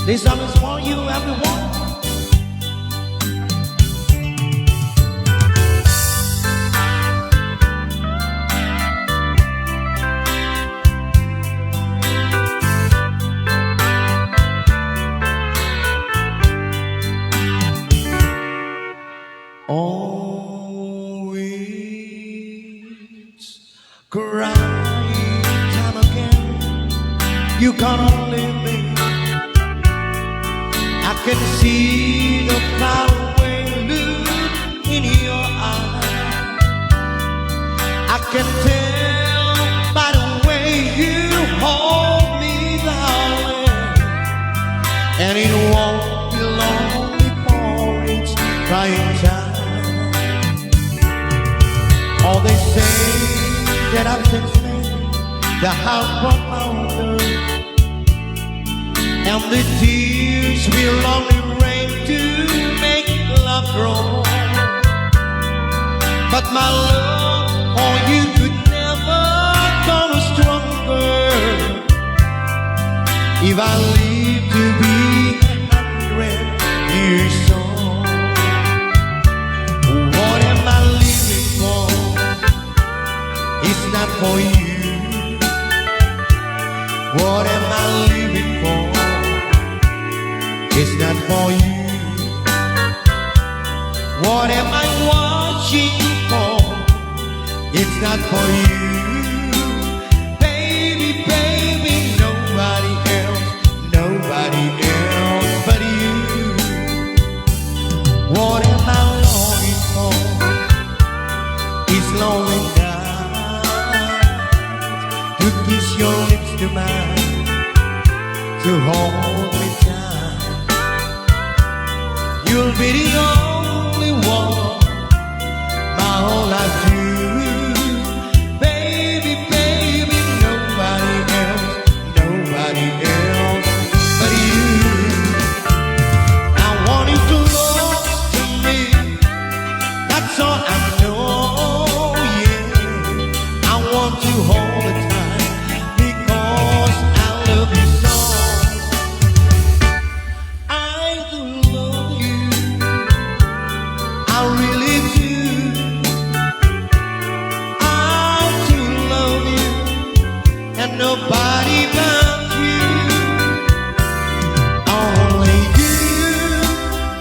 This song is for you, everyone. Always crying time again. You can't leave me. I can see the faraway look in your eyes. I can tell by the way you hold me, darling. And it won't be long before it's crying time. All they say that I've taken the house from under, and the tears will only rain to make love grow. But my love for you could never grow stronger if I live to be 100 years old. What am I living for? It's not for you. What am I living for? It's not for you. What am I watching for? It's not for you. Baby, baby, nobody else but you. What am I longing for? It's lonely night to kiss your lips to mine, to hold me tight. You'll be the only one my whole life through. Baby, baby, nobody else but you. I want you to love to me, that's all I know, yeah. I want to hold it tight because I love you so. I do love you, I really do. I do love you, and nobody but you. Only you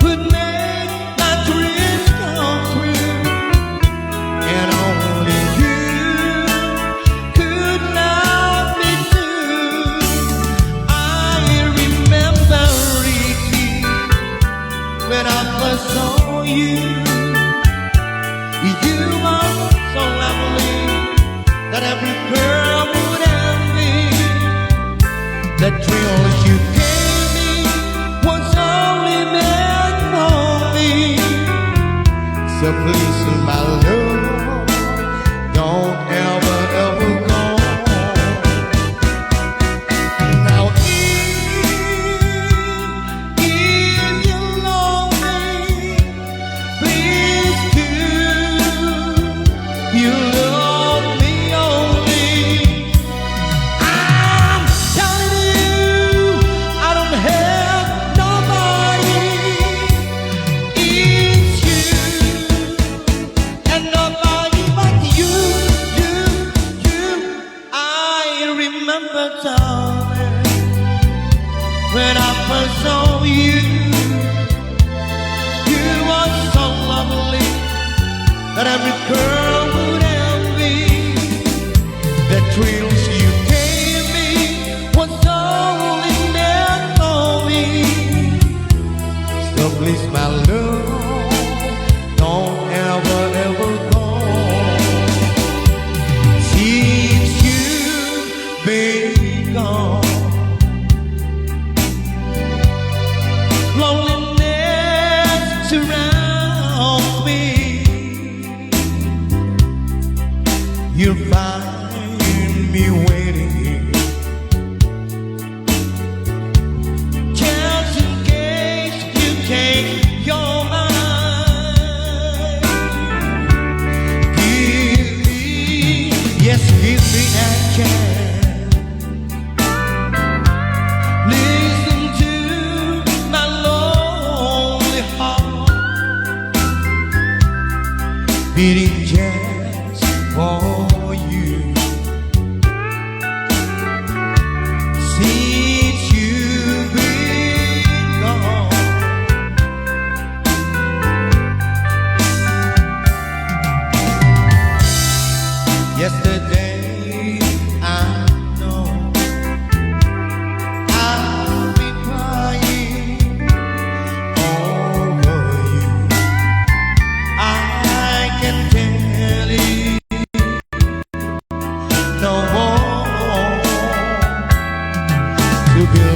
could make my dreams come true, and only you could love me too. I remember Ricky when I first saw you. You were so lovely that every girl would envy. The thrills you gave me was only meant for me. So please, my love, don't ever go. Now if you love me, please do. You love me only. I'm telling you, I don't have nobody. It's you and nobody but you. I remember, darling, when I first saw you. You were so lovely that every girl would envy. The thrills you gave me was only meant for me. So please, my love, don't ever go. Since you've been gone, loneliness surrounds me.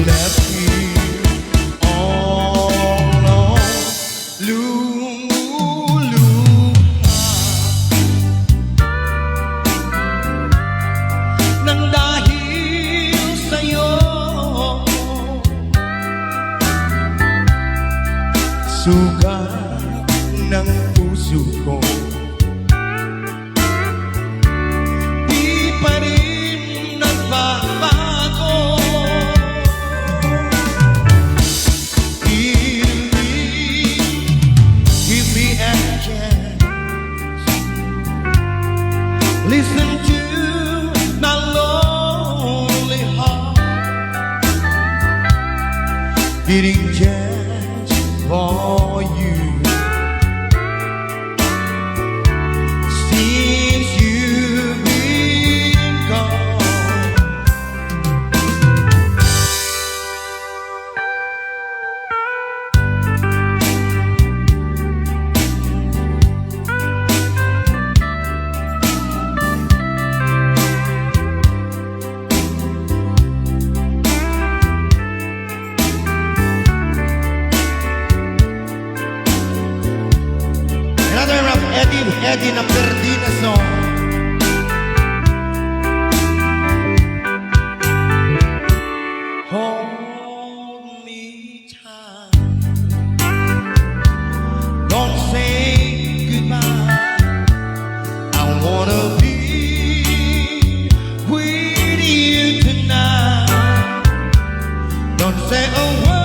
left here all alone. Nang dahil sa'yo, sugat ng puso ko, di pa rin nagbabago. Give me a chance. Listen to my lonely heart beating just for you. Since you've been gone, another of Eddie na Perdina song. Hold me tight, don't say goodbye. I wanna be with you tonight. Don't say a word.